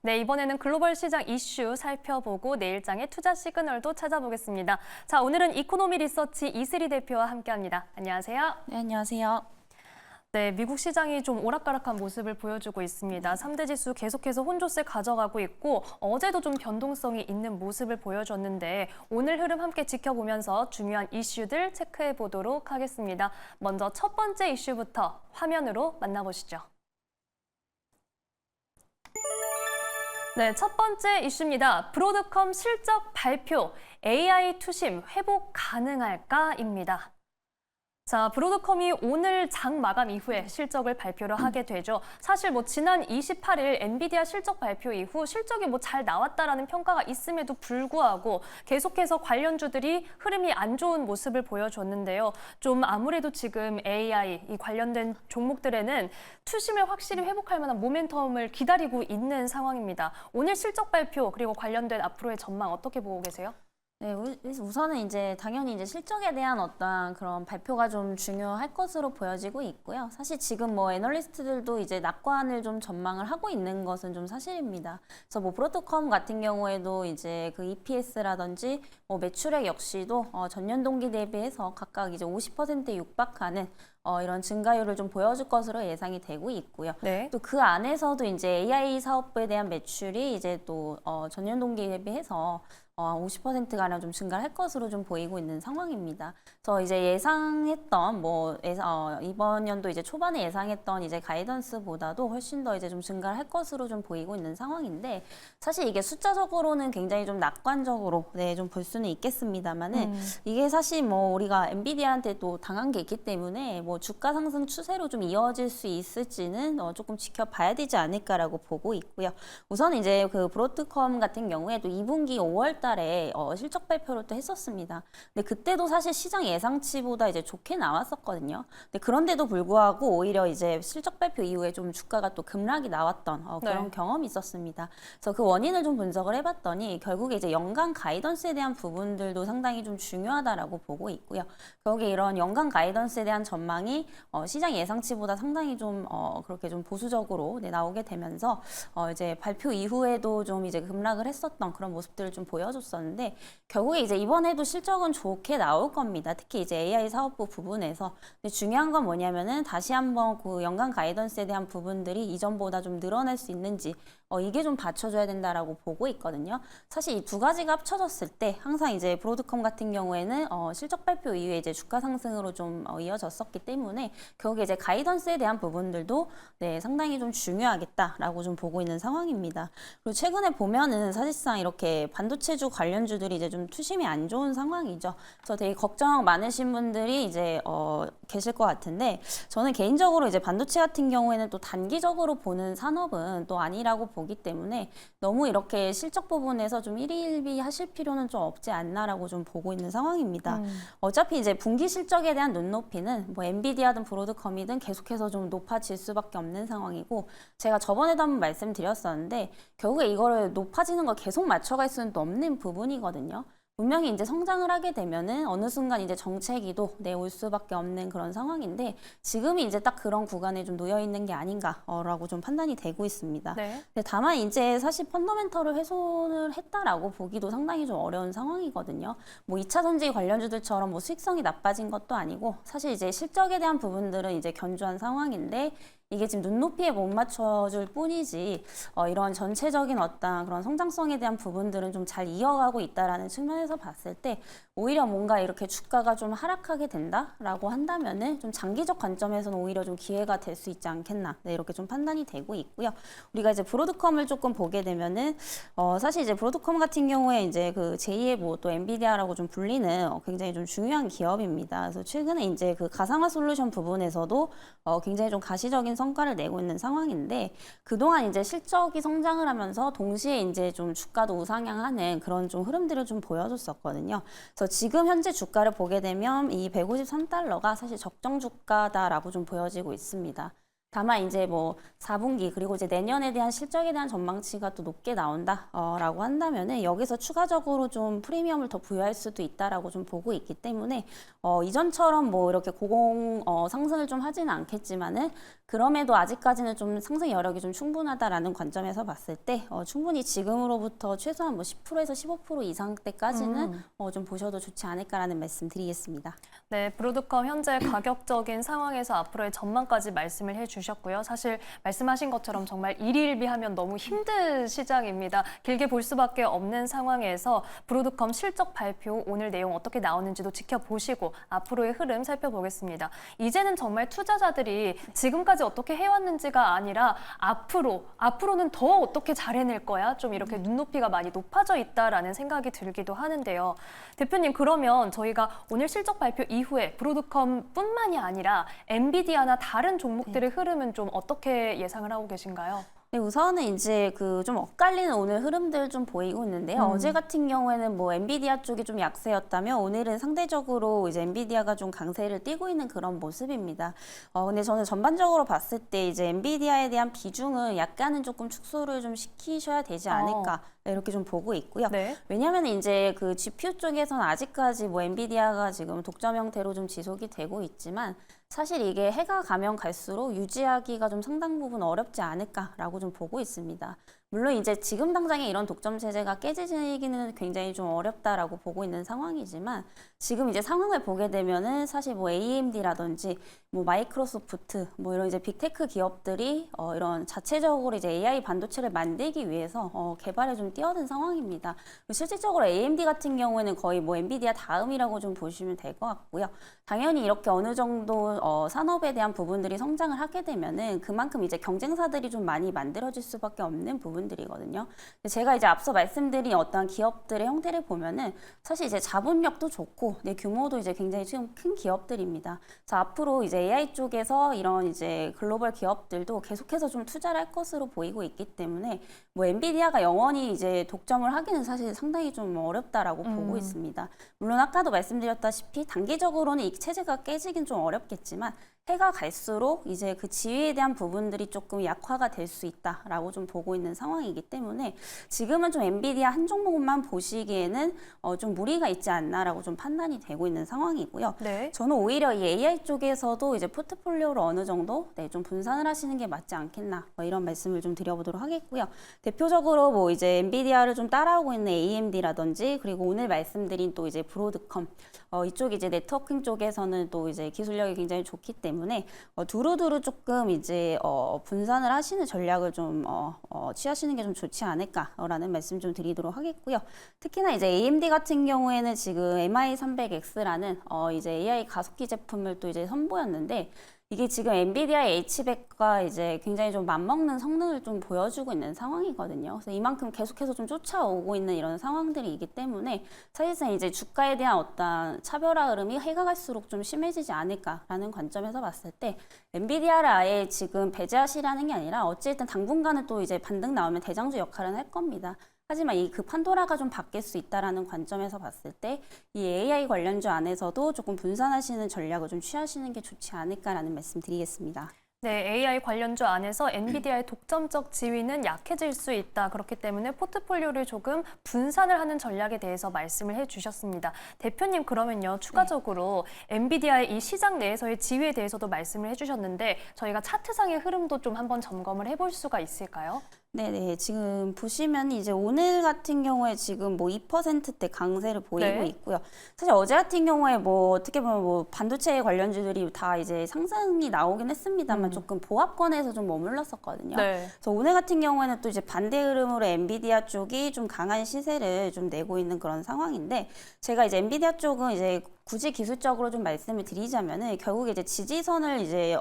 네, 이번에는 글로벌 시장 이슈 살펴보고 내일장의 투자 시그널도 찾아보겠습니다. 자, 오늘은 이코노미 리서치 이슬이 대표와 함께합니다. 안녕하세요. 네, 안녕하세요. 네, 미국 시장이 좀 오락가락한 모습을 보여주고 있습니다. 3대 지수 계속해서 혼조세 가져가고 있고 어제도 좀 변동성이 있는 모습을 보여줬는데 오늘 흐름 함께 지켜보면서 중요한 이슈들 체크해 보도록 하겠습니다. 먼저 첫 번째 이슈부터 화면으로 만나보시죠. 네, 첫 번째 이슈입니다. 브로드컴 실적 발표, AI 투심 회복 가능할까입니다. 자, 브로드컴이 오늘 장 마감 이후에 실적을 발표를 하게 되죠. 사실 지난 28일 엔비디아 실적 발표 이후 실적이 잘 나왔다라는 평가가 있음에도 불구하고 계속해서 관련주들이 흐름이 안 좋은 모습을 보여줬는데요. 좀 아무래도 지금 AI 이 관련된 종목들에는 투심을 확실히 회복할 만한 모멘텀을 기다리고 있는 상황입니다. 오늘 실적 발표 그리고 관련된 앞으로의 전망 어떻게 보고 계세요? 네, 우선은 당연히 실적에 대한 어떤 그런 발표가 좀 중요할 것으로 보여지고 있고요. 사실 지금 애널리스트들도 낙관을 좀 전망을 하고 있는 것은 좀 사실입니다. 그래서 브로드컴 같은 경우에도 그 EPS라든지 매출액 역시도 전년 동기 대비해서 각각 50%에 육박하는 이런 증가율을 좀 보여줄 것으로 예상이 되고 있고요. 네. 또 그 안에서도 AI 사업부에 대한 매출이 또 전년 동기 대비해서 50%가량 좀 증가할 것으로 좀 보이고 있는 상황입니다. 그래서 예상했던 이번 연도 초반에 예상했던 가이던스보다도 훨씬 더 좀 증가를 할 것으로 좀 보이고 있는 상황인데 사실 이게 숫자적으로는 굉장히 좀 낙관적으로 좀 볼 수는 있겠습니다만은 이게 사실 우리가 엔비디아한테 또 당한 게 있기 때문에 주가 상승 추세로 좀 이어질 수 있을지는 조금 지켜봐야 되지 않을까라고 보고 있고요. 우선 그 브로드컴 같은 경우에 또 2분기 5월 달에 실적 발표를 또 했었습니다. 근데 그때도 사실 시장 예상치보다 좋게 나왔었거든요. 근데 그런데도 불구하고 오히려 실적 발표 이후에 좀 주가가 또 급락이 나왔던 그런 네. 경험이 있었습니다. 그래서 그 원인을 좀 분석을 해봤더니 결국에 연간 가이던스에 대한 부분들도 상당히 좀 중요하다라고 보고 있고요. 결국에 이런 연간 가이던스에 대한 전망이 시장 예상치보다 상당히 좀 그렇게 좀 보수적으로 나오게 되면서 발표 이후에도 좀 급락을 했었던 그런 모습들을 좀 보여줬었는데 결국에 이번에도 실적은 좋게 나올 겁니다. 특히 AI 사업부 부분에서. 근데 중요한 건 뭐냐면은 다시 한번 그 연간 가이던스에 대한 부분들이 이전보다 좀 늘어날 수 있는지 이게 좀 받쳐줘야 된다라고 보고 있거든요. 사실 이 두 가지가 합쳐졌을 때 항상 브로드컴 같은 경우에는 실적 발표 이후에 주가 상승으로 좀 이어졌었기 때문에 결국에 가이던스에 대한 부분들도 상당히 좀 중요하겠다라고 좀 보고 있는 상황입니다. 그리고 최근에 보면은 사실상 이렇게 반도체주 관련주들이 좀 투심이 안 좋은 상황이죠. 그래서 되게 걱정 많으신 분들이 계실 것 같은데 저는 개인적으로 반도체 같은 경우에는 또 단기적으로 보는 산업은 또 아니라고 보기 때문에 너무 이렇게 실적 부분에서 좀 일희일비 하실 필요는 좀 없지 않나라고 좀 보고 있는 상황입니다. 어차피 분기 실적에 대한 눈높이는 엔비디아든 브로드컴이든 계속해서 좀 높아질 수밖에 없는 상황이고 제가 저번에도 한번 말씀드렸었는데 결국에 이거를 높아지는 걸 계속 맞춰갈 수는 또 없는 부분이거든요. 분명히 성장을 하게 되면은 어느 순간 정체기도 올 수밖에 없는 그런 상황인데 지금이 딱 그런 구간에 좀 놓여 있는 게 아닌가라고 좀 판단이 되고 있습니다. 네. 근데 다만 사실 펀더멘털을 훼손을 했다라고 보기도 상당히 좀 어려운 상황이거든요. 2차 전지 관련주들처럼 수익성이 나빠진 것도 아니고 사실 실적에 대한 부분들은 견조한 상황인데 이게 지금 눈높이에 못 맞춰줄 뿐이지 이런 전체적인 어떤 그런 성장성에 대한 부분들은 좀 잘 이어가고 있다라는 측면에서 봤을 때 오히려 뭔가 이렇게 주가가 좀 하락하게 된다라고 한다면은 좀 장기적 관점에서는 오히려 좀 기회가 될 수 있지 않겠나 이렇게 좀 판단이 되고 있고요. 우리가 브로드컴을 조금 보게 되면은 사실 브로드컴 같은 경우에 그 제2의 또 엔비디아라고 좀 불리는 굉장히 좀 중요한 기업입니다. 그래서 최근에 그 가상화 솔루션 부분에서도 굉장히 좀 가시적인 성과를 내고 있는 상황인데 그동안 실적이 성장을 하면서 동시에 좀 주가도 우상향하는 그런 좀 흐름들을 좀 보여줬었거든요. 그래서 지금 현재 주가를 보게 되면 이 153달러가 사실 적정 주가다라고 좀 보여지고 있습니다. 다만 이제 뭐 4분기 그리고 이제 내년에 대한 실적에 대한 전망치가 또 높게 나온다라고 한다면은 여기서 추가적으로 좀 프리미엄을 더 부여할 수도 있다라고 좀 보고 있기 때문에 이전처럼 뭐 이렇게 상승을 좀 하지는 않겠지만은 그럼에도 아직까지는 좀 상승 여력이 좀 충분하다라는 관점에서 봤을 때 충분히 지금으로부터 최소한 뭐 10%에서 15% 이상대까지는 좀 보셔도 좋지 않을까라는 말씀 드리겠습니다. 네, 브로드컴 현재 가격적인 상황에서 앞으로의 전망까지 말씀을 해주셨고요. 사실 말씀하신 것처럼 정말 일일비하면 너무 힘든 시장입니다. 길게 볼 수밖에 없는 상황에서 브로드컴 실적 발표 오늘 내용 어떻게 나오는지도 지켜보시고 앞으로의 흐름 살펴보겠습니다. 이제는 정말 투자자들이 지금까지 어떻게 해왔는지가 아니라 앞으로는 더 어떻게 잘 해낼 거야? 좀 이렇게 눈높이가 많이 높아져 있다라는 생각이 들기도 하는데요. 대표님, 그러면 저희가 오늘 실적 발표 이후에 브로드컴뿐만이 아니라 엔비디아나 다른 종목들의 흐름은 좀 어떻게 예상을 하고 계신가요? 네, 우선은 이제 그 좀 엇갈리는 오늘 흐름들 좀 보이고 있는데요. 어제 같은 경우에는 뭐 엔비디아 쪽이 좀 약세였다면 오늘은 상대적으로 이제 엔비디아가 좀 강세를 띠고 있는 그런 모습입니다. 근데 저는 전반적으로 봤을 때 이제 엔비디아에 대한 비중은 약간은 조금 축소를 좀 시키셔야 되지 않을까. 이렇게 좀 보고 있고요. 네. 왜냐하면 이제 그 GPU 쪽에서는 아직까지 뭐 엔비디아가 지금 독점 형태로 좀 지속이 되고 있지만 사실 이게 해가 가면 갈수록 유지하기가 좀 상당 부분 어렵지 않을까라고 좀 보고 있습니다. 물론 이제 지금 당장에 이런 독점 체제가 깨지기는 굉장히 좀 어렵다라고 보고 있는 상황이지만 지금 이제 상황을 보게 되면은 사실 뭐 AMD라든지 뭐 마이크로소프트 뭐 이런 이제 빅테크 기업들이 이런 자체적으로 이제 AI 반도체를 만들기 위해서 개발에 좀 뛰어든 상황입니다. 실질적으로 AMD 같은 경우에는 거의 뭐 엔비디아 다음이라고 좀 보시면 될 것 같고요. 당연히 이렇게 어느 정도 산업에 대한 부분들이 성장을 하게 되면은 그만큼 이제 경쟁사들이 좀 많이 만들어질 수밖에 없는 부분들이거든요. 제가 이제 앞서 말씀드린 어떤 기업들의 형태를 보면은 사실 이제 자본력도 좋고 규모도 이제 굉장히 지금 큰 기업들입니다. 그래서 앞으로 이제 AI 쪽에서 이런 이제 글로벌 기업들도 계속해서 좀 투자를 할 것으로 보이고 있기 때문에 뭐 엔비디아가 영원히 이제 독점을 하기는 사실 상당히 좀 어렵다라고 보고 있습니다. 물론 아까도 말씀드렸다시피 단기적으로는 이 체제가 깨지긴 좀 어렵겠지만 해가 갈수록 이제 그 지위에 대한 부분들이 조금 약화가 될 수 있다라고 좀 보고 있는 상황이기 때문에 지금은 좀 엔비디아 한 종목만 보시기에는 좀 무리가 있지 않나라고 좀 판단이 되고 있는 상황이고요. 네. 저는 오히려 이 AI 쪽에서도 이제 포트폴리오를 어느 정도 좀 분산을 하시는 게 맞지 않겠나 뭐 이런 말씀을 좀 드려보도록 하겠고요. 대표적으로 뭐 이제 엔비디아를 좀 따라오고 있는 AMD라든지 그리고 오늘 말씀드린 또 이제 브로드컴 이쪽 이제 네트워킹 쪽에서는 또 이제 기술력이 굉장히 좋기 때문에 두루두루 조금 이제 분산을 하시는 전략을 좀 취하시는 게 좀 좋지 않을까라는 말씀 좀 드리도록 하겠고요. 특히나 이제 AMD 같은 경우에는 지금 MI300X라는 이제 AI 가속기 제품을 또 이제 선보였는데 이게 지금 엔비디아의 H100과 이제 굉장히 좀 맞먹는 성능을 좀 보여주고 있는 상황이거든요. 그래서 이만큼 계속해서 좀 쫓아오고 있는 이런 상황들이기 때문에 사실상 이제 주가에 대한 어떤 차별화 흐름이 해가 갈수록 좀 심해지지 않을까라는 관점에서 봤을 때 엔비디아를 아예 지금 배제하시라는 게 아니라 어쨌든 당분간은 또 이제 반등 나오면 대장주 역할은 할 겁니다. 하지만 이 그 판도라가 좀 바뀔 수 있다라는 관점에서 봤을 때 이 AI 관련주 안에서도 조금 분산하시는 전략을 좀 취하시는 게 좋지 않을까라는 말씀 드리겠습니다. 네, AI 관련주 안에서 엔비디아의 독점적 지위는 약해질 수 있다. 그렇기 때문에 포트폴리오를 조금 분산을 하는 전략에 대해서 말씀을 해주셨습니다. 대표님, 그러면요, 추가적으로 엔비디아의 이 시장 내에서의 지위에 대해서도 말씀을 해주셨는데 저희가 차트상의 흐름도 좀 한번 점검을 해볼 수가 있을까요? 네네. 지금 보시면 이제 오늘 같은 경우에 지금 뭐 2%대 강세를 보이고 네. 있고요. 사실 어제 같은 경우에 뭐 어떻게 보면 뭐 반도체 관련주들이 다 이제 상승이 나오긴 했습니다만 조금 보합권에서 좀 머물렀었거든요. 네. 그래서 오늘 같은 경우에는 또 이제 반대 흐름으로 엔비디아 쪽이 좀 강한 시세를 좀 내고 있는 그런 상황인데 제가 이제 엔비디아 쪽은 이제 굳이 기술적으로 좀 말씀을 드리자면은 결국에 이제 지지선을 이제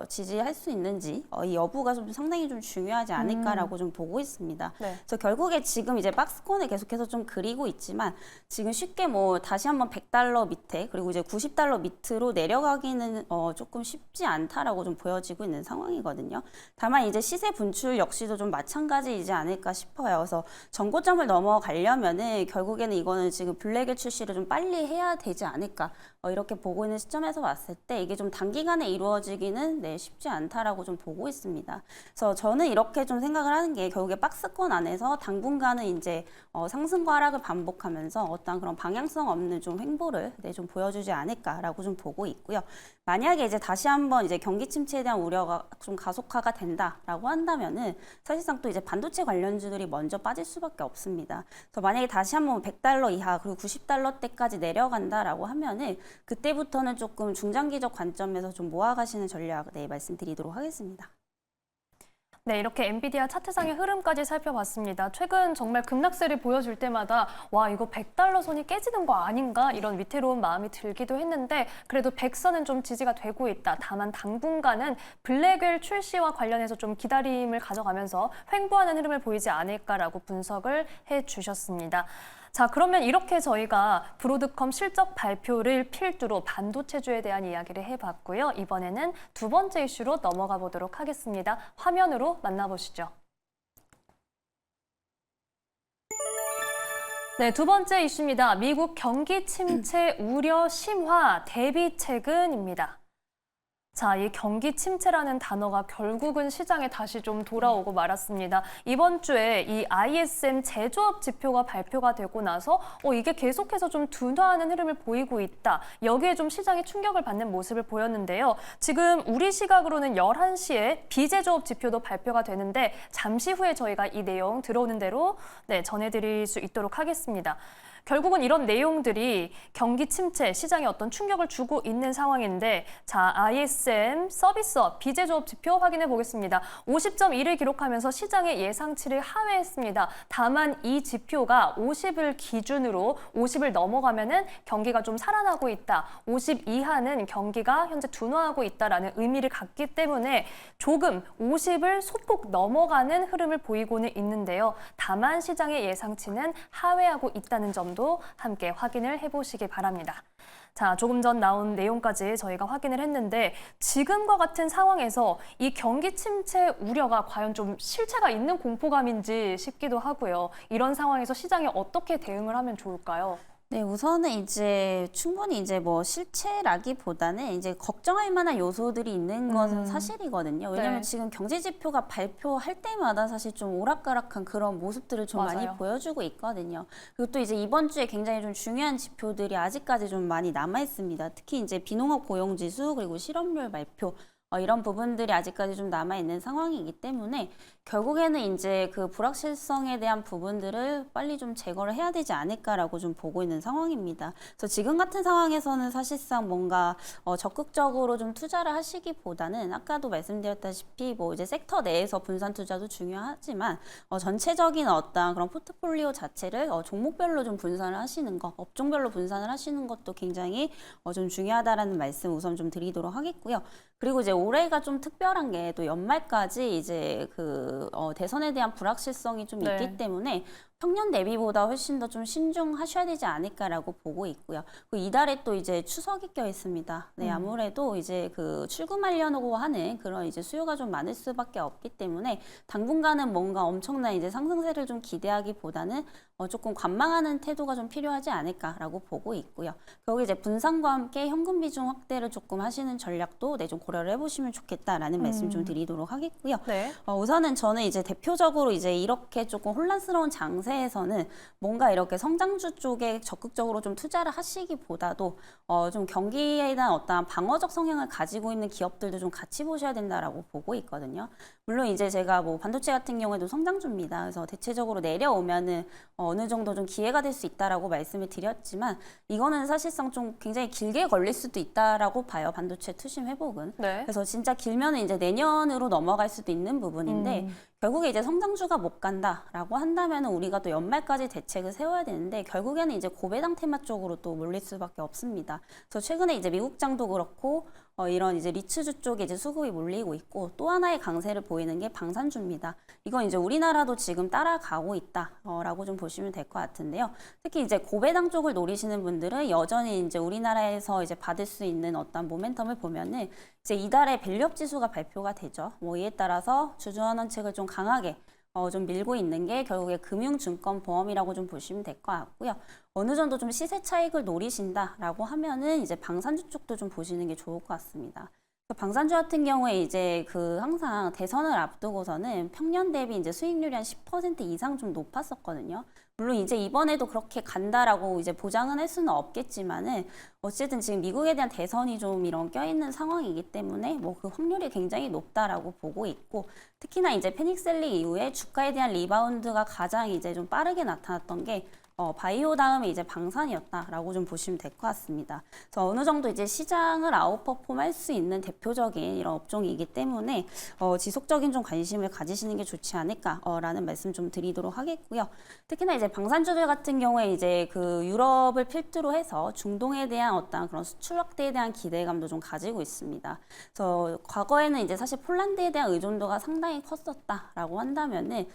지지할 수 있는지 이 여부가 좀 상당히 좀 중요하지 않을까라고 좀 보고 있습니다. 네. 그래서 결국에 지금 이제 박스권을 계속해서 좀 그리고 있지만 지금 쉽게 뭐 다시 한번 $100 밑에 그리고 이제 $90 밑으로 내려가기는 조금 쉽지 않다라고 좀 보여지고 있는 상황이거든요. 다만 이제 시세 분출 역시도 좀 마찬가지이지 않을까 싶어요. 그래서 전고점을 넘어가려면은 결국에는 이거는 지금 블랙의 출시를 좀 빨리 해야 되지 않을까. 않을까 이렇게 보고 있는 시점에서 봤을 때 이게 좀 단기간에 이루어지기는 쉽지 않다라고 좀 보고 있습니다. 그래서 저는 이렇게 좀 생각을 하는 게 결국에 박스권 안에서 당분간은 이제 상승과 하락을 반복하면서 어떤 그런 방향성 없는 좀 횡보를 좀 보여주지 않을까라고 좀 보고 있고요. 만약에 이제 다시 한번 이제 경기 침체에 대한 우려가 좀 가속화가 된다라고 한다면은 사실상 또 이제 반도체 관련주들이 먼저 빠질 수밖에 없습니다. 그래서 만약에 다시 한번 100달러 이하 그리고 90달러대까지 내려간다라고 하면은 그때부터는 조금 중장기적 관점에서 좀 모아가시는 전략 말씀드리도록 하겠습니다. 네, 이렇게 엔비디아 차트상의 흐름까지 살펴봤습니다. 최근 정말 급락세를 보여줄 때마다 와, 이거 100달러 선이 깨지는 거 아닌가? 이런 위태로운 마음이 들기도 했는데 그래도 100선은 좀 지지가 되고 있다. 다만 당분간은 블랙웰 출시와 관련해서 좀 기다림을 가져가면서 횡보하는 흐름을 보이지 않을까라고 분석을 해주셨습니다. 자, 그러면 이렇게 저희가 브로드컴 실적 발표를 필두로 반도체주에 대한 이야기를 해봤고요. 이번에는 두 번째 이슈로 넘어가 보도록 하겠습니다. 화면으로 만나보시죠. 네, 두 번째 이슈입니다. 미국 경기 침체 우려 심화 대비책은입니다. 자, 이 경기 침체라는 단어가 결국은 시장에 다시 좀 돌아오고 말았습니다. 이번 주에 이 ISM 제조업 지표가 발표가 되고 나서 이게 계속해서 좀 둔화하는 흐름을 보이고 있다. 여기에 좀 시장이 충격을 받는 모습을 보였는데요. 지금 우리 시각으로는 11시에 비제조업 지표도 발표가 되는데 잠시 후에 저희가 이 내용 들어오는 대로 전해드릴 수 있도록 하겠습니다. 결국은 이런 내용들이 경기 침체, 시장에 어떤 충격을 주고 있는 상황인데 자, ISM 서비스업 비제조업 지표 확인해 보겠습니다. 50.1을 기록하면서 시장의 예상치를 하회했습니다. 다만 이 지표가 50을 기준으로 50을 넘어가면은 경기가 좀 살아나고 있다. 50 이하는 경기가 현재 둔화하고 있다라는 의미를 갖기 때문에 조금 50을 소폭 넘어가는 흐름을 보이고는 있는데요. 다만 시장의 예상치는 하회하고 있다는 점도 함께 확인을 해보시기 바랍니다. 자, 조금 전 나온 내용까지 저희가 확인을 했는데 지금과 같은 상황에서 이 경기 침체 우려가 과연 좀 실체가 있는 공포감인지 싶기도 하고요. 이런 상황에서 시장이 어떻게 대응을 하면 좋을까요? 네, 우선은 이제 충분히 이제 뭐 실체라기보다는 이제 걱정할 만한 요소들이 있는 것은 사실이거든요. 왜냐면 네. 지금 경제 지표가 발표할 때마다 사실 좀 오락가락한 그런 모습들을 좀 많이 맞아요. 보여주고 있거든요. 그리고 또 이제 이번 주에 굉장히 좀 중요한 지표들이 아직까지 좀 많이 남아 있습니다. 특히 이제 비농업 고용 지수 그리고 실업률 발표 이런 부분들이 아직까지 좀 남아있는 상황이기 때문에 결국에는 이제 그 불확실성에 대한 부분들을 빨리 좀 제거를 해야 되지 않을까라고 좀 보고 있는 상황입니다. 그래서 지금 같은 상황에서는 사실상 뭔가 적극적으로 좀 투자를 하시기보다는 아까도 말씀드렸다시피 뭐 이제 섹터 내에서 분산 투자도 중요하지만 전체적인 어떤 그런 포트폴리오 자체를 종목별로 좀 분산을 하시는 거, 업종별로 분산을 하시는 것도 굉장히 좀 중요하다라는 말씀 우선 좀 드리도록 하겠고요. 그리고 이제 올해가 좀 특별한 게 또 연말까지 이제 그 대선에 대한 불확실성이 좀 네. 있기 때문에 평년 대비보다 훨씬 더 좀 신중하셔야 되지 않을까라고 보고 있고요. 이달에 또 이제 추석이 껴 있습니다. 네, 아무래도 이제 그 출금하려고 하는 그런 이제 수요가 좀 많을 수밖에 없기 때문에 당분간은 뭔가 엄청난 이제 상승세를 좀 기대하기보다는 조금 관망하는 태도가 좀 필요하지 않을까라고 보고 있고요. 결국 이제 분산과 함께 현금 비중 확대를 조금 하시는 전략도 좀 고려를 해보시면 좋겠다라는 말씀 좀 드리도록 하겠고요. 네. 우선은 저는 이제 대표적으로 이제 이렇게 조금 혼란스러운 장세에서는 뭔가 이렇게 성장주 쪽에 적극적으로 좀 투자를 하시기보다도 좀 경기에 대한 어떠한 방어적 성향을 가지고 있는 기업들도 좀 같이 보셔야 된다라고 보고 있거든요. 물론 이제 제가 뭐 반도체 같은 경우에도 성장주입니다. 그래서 대체적으로 내려오면은 어느 정도 좀 기회가 될 수 있다라고 말씀을 드렸지만 이거는 사실상 좀 굉장히 길게 걸릴 수도 있다라고 봐요. 반도체 투심 회복은. 네. 그래서 진짜 길면은 이제 내년으로 넘어갈 수도 있는 부분인데 결국에 이제 성장주가 못 간다라고 한다면 우리가 또 연말까지 대책을 세워야 되는데 결국에는 이제 고배당 테마 쪽으로 또 몰릴 수밖에 없습니다. 그래서 최근에 이제 미국장도 그렇고 이런 이제 리츠주 쪽에 이제 수급이 몰리고 있고 또 하나의 강세를 보이는 게 방산주입니다. 이건 이제 우리나라도 지금 따라가고 있다라고 좀 보시면 될 것 같은데요. 특히 이제 고배당 쪽을 노리시는 분들은 여전히 이제 우리나라에서 이제 받을 수 있는 어떤 모멘텀을 보면은 이제 이달에 밸류업 지수가 발표가 되죠. 뭐 이에 따라서 주주환원책을 좀 강하게 좀 밀고 있는 게 결국에 금융증권보험이라고 좀 보시면 될 것 같고요. 어느 정도 좀 시세 차익을 노리신다라고 하면은 이제 방산주 쪽도 좀 보시는 게 좋을 것 같습니다. 방산주 같은 경우에 이제 항상 대선을 앞두고서는 평년 대비 이제 수익률이 한 10% 이상 좀 높았었거든요. 물론 이제 이번에도 그렇게 간다라고 이제 보장은 할 수는 없겠지만은 어쨌든 지금 미국에 대한 대선이 좀 이런 껴있는 상황이기 때문에 뭐 그 확률이 굉장히 높다라고 보고 있고, 특히나 이제 패닉셀리 이후에 주가에 대한 리바운드가 가장 이제 좀 빠르게 나타났던 게 바이오 다음에 이제 방산이었다라고 좀 보시면 될 것 같습니다. 그래서 어느 정도 이제 시장을 아웃퍼폼할 수 있는 대표적인 이런 업종이기 때문에 지속적인 좀 관심을 가지시는 게 좋지 않을까라는 말씀 좀 드리도록 하겠고요. 특히나 이제 방산주들 같은 경우에 이제 유럽을 필두로 해서 중동에 대한 어떤 그런 수출 확대에 대한 기대감도 좀 가지고 있습니다. 그래서 과거에는 이제 사실 폴란드에 대한 의존도가 상당히 컸었다라고 한다면은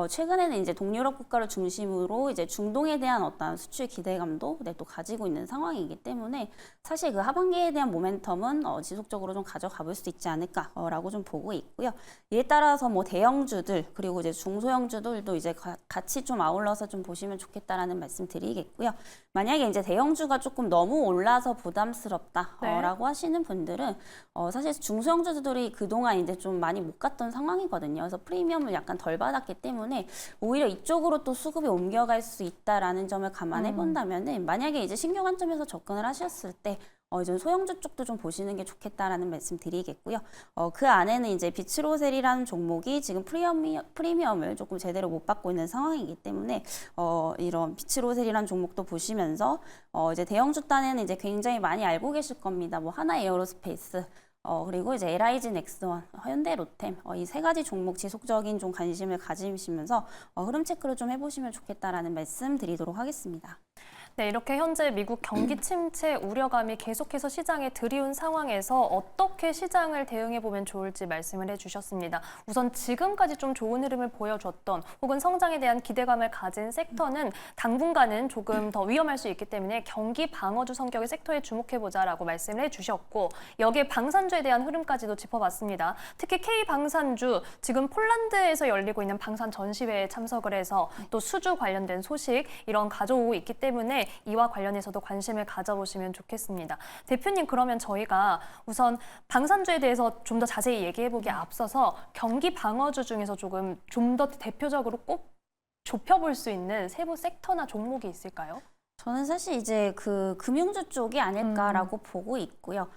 최근에는 이제 동유럽 국가를 중심으로 이제 중동에 대한 어떤 수출 기대감도 또 가지고 있는 상황이기 때문에 사실 하반기에 대한 모멘텀은 지속적으로 좀 가져가 볼 수 있지 않을까라고 좀 보고 있고요. 이에 따라서 뭐 대형주들 그리고 이제 중소형주들도 이제 같이 좀 아울러서 좀 보시면 좋겠다라는 말씀 드리겠고요. 만약에 이제 대형주가 조금 너무 올라서 부담스럽다라고 하시는 분들은 사실 중소형주들이 그동안 이제 좀 많이 못 갔던 상황이거든요. 그래서 프리미엄을 약간 덜 받았기 때문에 오히려 이쪽으로 또 수급이 옮겨갈 수 있다라는 점을 감안해 본다면은 만약에 이제 신규 관점에서 접근을 하셨을 때 이제 소형주 쪽도 좀 보시는 게 좋겠다라는 말씀 드리겠고요. 그 안에는 이제 비츠로셀이라는 종목이 지금 프리미엄을 조금 제대로 못 받고 있는 상황이기 때문에 이런 비츠로셀이라는 종목도 보시면서 이제 대형주 단에는 이제 굉장히 많이 알고 계실 겁니다. 뭐 하나 에어로스페이스 그리고 이제 LIG 넥스원, 현대 로템 이 세 가지 종목 지속적인 좀 관심을 가지시면서 흐름 체크를 좀 해보시면 좋겠다라는 말씀 드리도록 하겠습니다. 네, 이렇게 현재 미국 경기 침체 우려감이 계속해서 시장에 들이운 상황에서 어떻게 시장을 대응해 보면 좋을지 말씀을 해주셨습니다. 우선 지금까지 좀 좋은 흐름을 보여줬던 혹은 성장에 대한 기대감을 가진 섹터는 당분간은 조금 더 위험할 수 있기 때문에 경기 방어주 성격의 섹터에 주목해보자라고 말씀을 해주셨고, 여기에 방산주에 대한 흐름까지도 짚어봤습니다. 특히 K방산주, 지금 폴란드에서 열리고 있는 방산 전시회에 참석을 해서 또 수주 관련된 소식 이런 가져오고 있기 때문에 이와 관련해서도 관심을 가져보시면 좋겠습니다. 대표님, 그러면 저희가 우선 방산주에 대해서 좀 더 자세히 얘기해보기에 앞서서 경기 방어주 중에서 좀 더 대표적으로 꼭 좁혀볼 수 있는 세부 섹터나 종목이 있을까요? 저는 사실 이제 금융주 쪽이 아닐까라고 보고 있고요.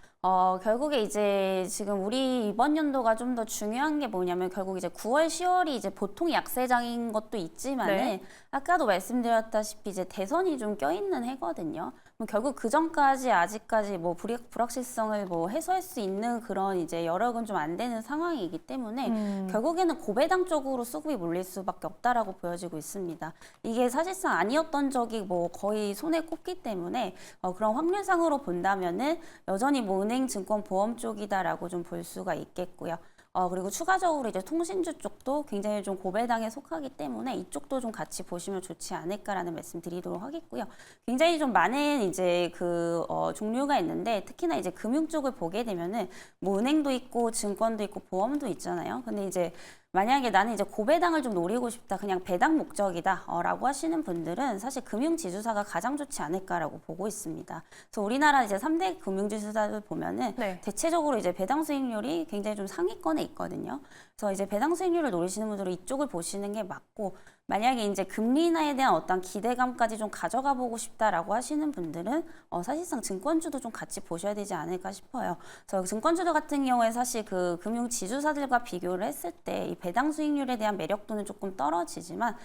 결국에 이제 지금 우리 이번 연도가 좀 더 중요한 게 뭐냐면 결국 이제 9월, 10월이 이제 보통 약세장인 것도 있지만은 네. 아까도 말씀드렸다시피 이제 대선이 좀 껴있는 해거든요. 그럼 결국 그 전까지 아직까지 뭐 불확실성을 뭐 해소할 수 있는 그런 이제 여력은 좀 안 되는 상황이기 때문에 결국에는 고배당 쪽으로 수급이 몰릴 수밖에 없다라고 보여지고 있습니다. 이게 사실상 아니었던 적이 뭐 거의 손에 꼽기 때문에 그런 확률상으로 본다면은 여전히 뭐 은행, 증권, 보험 쪽이다라고 좀 볼 수가 있겠고요. 그리고 추가적으로 이제 통신주 쪽도 굉장히 좀 고배당에 속하기 때문에 이쪽도 좀 같이 보시면 좋지 않을까라는 말씀 드리도록 하겠고요. 굉장히 좀 많은 이제 종류가 있는데 특히나 이제 금융 쪽을 보게 되면은 뭐 은행도 있고 증권도 있고 보험도 있잖아요. 근데 이제 만약에 나는 이제 고배당을 좀 노리고 싶다, 그냥 배당 목적이다 라고 하시는 분들은 사실 금융지주사가 가장 좋지 않을까라고 보고 있습니다. 그래서 우리나라 이제 3대 금융지주사를 보면은 네. 대체적으로 이제 배당 수익률이 굉장히 좀 상위권에 있거든요. 그래서 이제 배당 수익률을 노리시는 분들은 이쪽을 보시는 게 맞고, 만약에 이제 금리 인하에 대한 어떤 기대감까지 좀 가져가 보고 싶다라고 하시는 분들은 사실상 증권주도 좀 같이 보셔야 되지 않을까 싶어요. 그래서 증권주들 같은 경우에 사실 금융 지주사들과 비교를 했을 때 이 배당 수익률에 대한 매력도는 조금 떨어지지만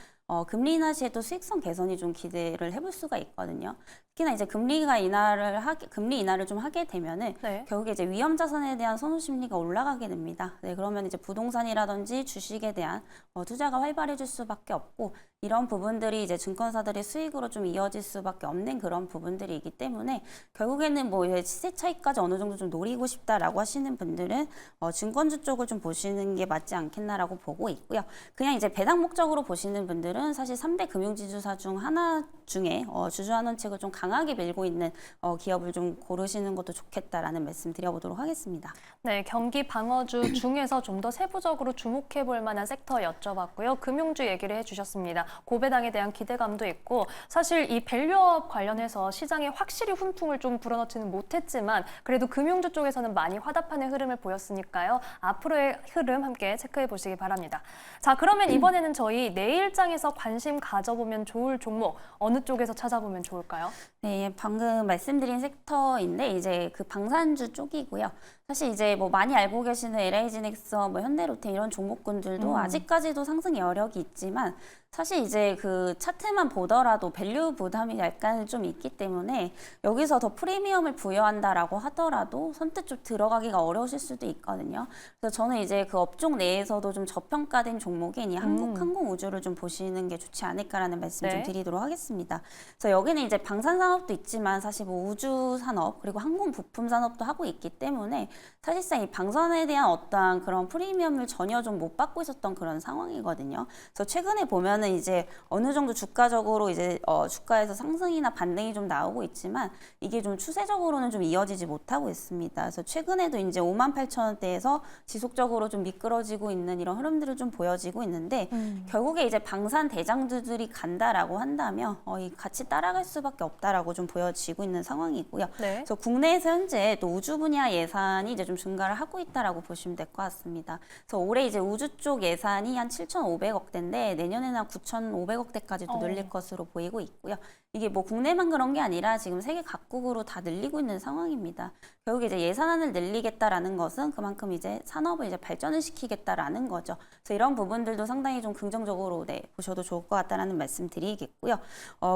금리 인하 시에 또 수익성 개선이 좀 기대를 해볼 수가 있거든요. 특히나 이제 금리 인하를 좀 하게 되면은 네. 결국에 이제 위험 자산에 대한 선호 심리가 올라가게 됩니다. 네, 그러면 이제 부동산이라든지 주식에 대한 투자가 활발해질 수밖에 없고, 이런 부분들이 이제 증권사들의 수익으로 좀 이어질 수밖에 없는 그런 부분들이기 때문에 결국에는 뭐 시세 차익까지 어느 정도 좀 노리고 싶다라고 하시는 분들은 증권주 쪽을 좀 보시는 게 맞지 않겠나라고 보고 있고요. 그냥 이제 배당 목적으로 보시는 분들은 기업들은 사실 3대 금융지주사 중 하나 중에 주주환원책을 좀 강하게 밀고 있는 기업을 좀 고르시는 것도 좋겠다라는 말씀 드려보도록 하겠습니다. 네, 경기 방어주 중에서 좀 더 세부적으로 주목해 볼 만한 섹터 여쭤봤고요. 금융주 얘기를 해주셨습니다. 고배당에 대한 기대감도 있고 사실 이 밸류업 관련해서 시장에 확실히 훈풍을 좀 불어넣지는 못했지만 그래도 금융주 쪽에서는 많이 화답하는 흐름을 보였으니까요. 앞으로의 흐름 함께 체크해 보시기 바랍니다. 자, 그러면 이번에는 저희 내일장에서 관심 가져보면 좋을 종목 어느 쪽에서 찾아보면 좋을까요? 네, 방금 말씀드린 섹터인데 이제 그 방산주 쪽이고요. 사실 이제 뭐 많이 알고 계시는 LI진엑스, 뭐 현대로템 이런 종목군들도 아직까지도 상승 여력이 있지만 사실 이제 그 차트만 보더라도 밸류 부담이 약간 좀 있기 때문에 여기서 더 프리미엄을 부여한다라고 하더라도 선뜻 좀 들어가기가 어려우실 수도 있거든요. 그래서 저는 이제 그 업종 내에서도 좀 저평가된 종목인 이 한국항공우주를 좀 보시는 게 좋지 않을까라는 말씀 좀 드리도록 하겠습니다. 그래서 여기는 이제 방산산업도 있지만 사실 뭐 우주산업 그리고 항공부품산업도 하고 있기 때문에 사실상 이 방산에 대한 어떠한 그런 프리미엄을 전혀 좀 못 받고 있었던 그런 상황이거든요. 그래서 최근에 보면은 이제 어느 정도 주가적으로 이제 주가에서 상승이나 반등이 좀 나오고 있지만 이게 좀 추세적으로는 좀 이어지지 못하고 있습니다. 그래서 최근에도 이제 58,000원대에서 지속적으로 좀 미끄러지고 있는 이런 흐름들을 좀 보여지고 있는데 결국에 이제 방산 대장주들이 간다라고 한다면 이 같이 따라갈 수밖에 없다라고 좀 보여지고 있는 상황이고요. 네. 그래서 국내에서 현재 또 우주 분야 예산이 이제 좀 증가를 하고 있다라고 보시면 될 것 같습니다. 그래서 올해 이제 우주 쪽 예산이 한 7,500억대인데 내년에는 한 9,500억대까지도 늘릴 것으로 보이고 있고요. 이게 뭐 국내만 그런 게 아니라 지금 세계 각국으로 다 늘리고 있는 상황입니다. 결국 이제 예산안을 늘리겠다라는 것은 그만큼 이제 산업을 이제 발전을 시키겠다라는 거죠. 그래서 이런 부분들도 상당히 좀 긍정적으로 보셔도 좋을 것 같다라는 말씀 드리겠고요.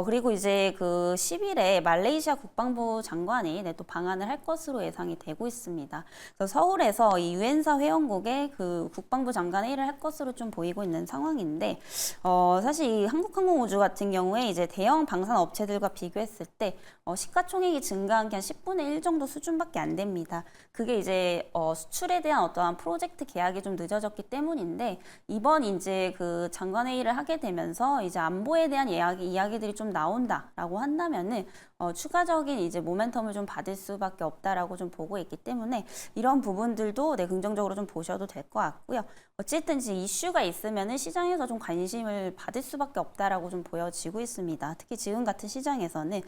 그리고 이제 그 10일에 말레이시아 국방부 장관이 또 방한을 할 것으로 예상이 되고 있습니다. 그래서 서울에서 이 유엔사 회원국의 그 국방부 장관 회의를 할 것으로 좀 보이고 있는 상황인데 사실 이 한국항공우주 같은 경우에 이제 대형 방산 업체들과 비교했을 때 시가총액이 증가한 게 한 10분의 1 정도 수준밖에 안 됩니다. 그게 이제 수출에 대한 어떠한 프로젝트 계약이 좀 늦어졌기 때문인데 이번 이제 그 장관회의를 하게 되면서 이제 안보에 대한 이야기들이 좀 나온다라고 한다면은 추가적인 이제 모멘텀을 좀 받을 수밖에 없다라고 좀 보고 있기 때문에 이런 부분들도 긍정적으로 좀 보셔도 될 것 같고요. 어쨌든 이슈가 있으면은 시장에서 좀 관심을 받을 수밖에 없다라고 좀 보여지고 있습니다. 특히 지금 같은 시장에서는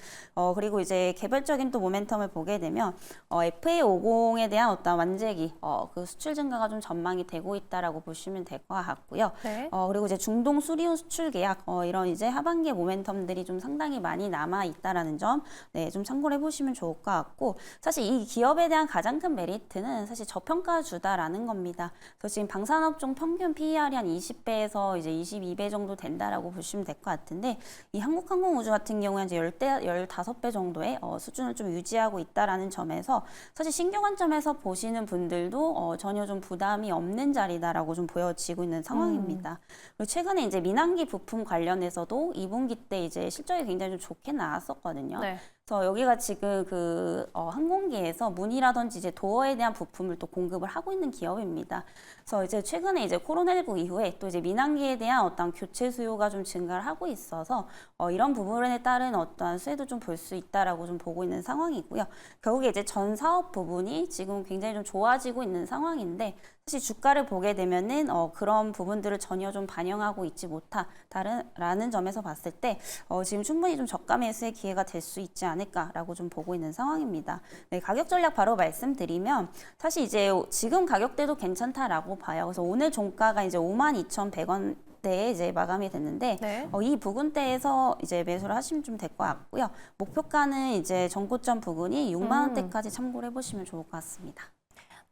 그리고 이제 개별적인 또 모멘텀을 보게 되면 FA50에 대한 어떤 완제기 그 수출 증가가 좀 전망이 되고 있다라고 보시면 될 것 같고요. 네. 그리고 이제 중동 수리온 수출 계약 이런 이제 하반기 모멘텀들이 좀 상당히 많이 남아 있다라는 점 좀 참고를 해보시면 좋을 것 같고 사실 이 기업에 대한 가장 큰 메리트는 사실 저평가주다라는 겁니다. 그래서 지금 방산업종 평균 PER이 한 20배에서 이제 22배 정도 된다라고 보시면 될 것 같은데 이 한국항공우주 같은 경우에 이제 15배 정도의 수준을 좀 유지하고 있다라는 점에서 사실 신규 관점에서 보시는 분들도 전혀 좀 부담이 없는 자리다라고 좀 보여지고 있는 상황입니다. 그리고 최근에 이제 민항기 부품 관련해서도 2분기 때 이제 실적이 굉장히 좀 좋게 나왔었거든요. 네. 그래서 여기가 지금 그 항공기에서 문이라든지 이제 도어에 대한 부품을 또 공급을 하고 있는 기업입니다. 그래서 이제 최근에 이제 코로나19 이후에 또 이제 민항기에 대한 어떤 교체 수요가 좀 증가를 하고 있어서 이런 부분에 따른 어떠한 수혜도 좀 볼 수 있다라고 좀 보고 있는 상황이고요. 결국에 이제 전 사업 부분이 지금 굉장히 좀 좋아지고 있는 상황인데 사실 주가를 보게 되면은 그런 부분들을 전혀 좀 반영하고 있지 못하다라는 점에서 봤을 때 지금 충분히 좀 저가 매수의 기회가 될 수 있지 않을까라고 좀 보고 있는 상황입니다. 네, 가격 전략 바로 말씀드리면 사실 이제 지금 가격대도 괜찮다라고 봐요. 그래서 오늘 종가가 이제 52,100원 때 이제 마감이 됐는데 네. 이 부근대에서 이제 매수를 하시면 좀 될 것 같고요. 목표가는 이제 전고점 부근이 6만 원대까지 참고를 해보시면 좋을 것 같습니다.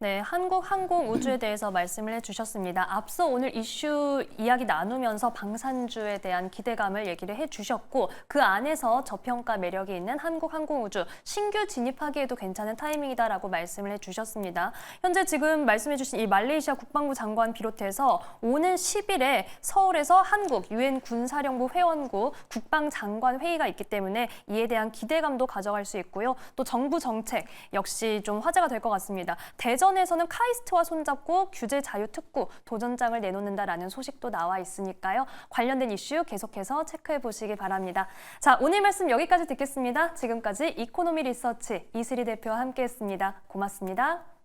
네, 한국항공우주에 대해서 말씀을 해주셨습니다. 앞서 오늘 이슈 이야기 나누면서 방산주에 대한 기대감을 얘기를 해주셨고 그 안에서 저평가 매력이 있는 한국항공우주 신규 진입하기에도 괜찮은 타이밍이다라고 말씀을 해주셨습니다. 현재 지금 말씀해주신 이 말레이시아 국방부 장관 비롯해서 오는 10일에 서울에서 한국 유엔 군사령부 회원국 국방장관 회의가 있기 때문에 이에 대한 기대감도 가져갈 수 있고요. 또 정부 정책 역시 좀 화제가 될 것 같습니다. 대전 예전에서는 카이스트와 손잡고 규제 자유 특구 도전장을 내놓는다라는 소식도 나와 있으니까요. 관련된 이슈 계속해서 체크해 보시기 바랍니다. 자, 오늘 말씀 여기까지 듣겠습니다. 지금까지 이코노미 리서치 이슬이 대표와 함께했습니다. 고맙습니다.